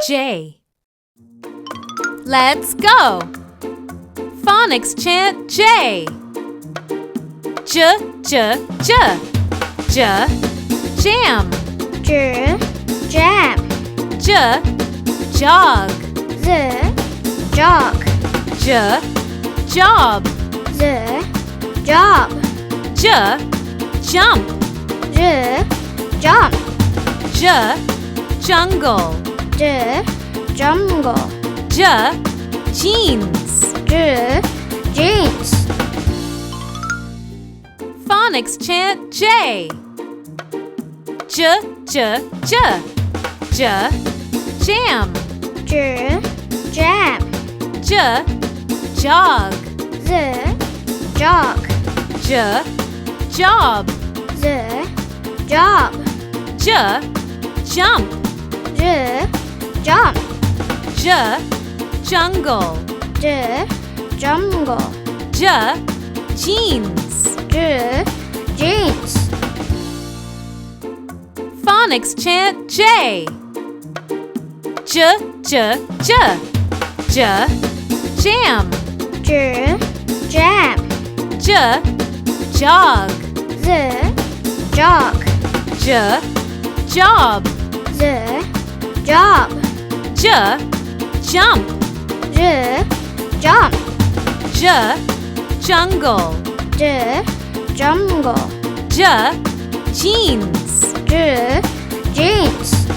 J. Let's go! Phonics chant J. J, j, j. J, jam. J, jam. J, jog. Z, jog. J, job. Z, job. J, jump. Z, jump. J, jungle. Z, jungle. J, jeans. Z, jeans. Phonics chant J. J, j, j. J, jam. J, jam. J, jog. Z, jog. J, job. Z, job. J, jump. Z, jump. J, jungle. Z, jungle. J, jeans. Z, jeans. Phonics chant J. J, j, j. J, jam. J, jam. J, jog. Z, jog. J, job. Z, job. J, jump. Z, jump. J, jungle. Z, jungle. J, jeans. Z, jeans.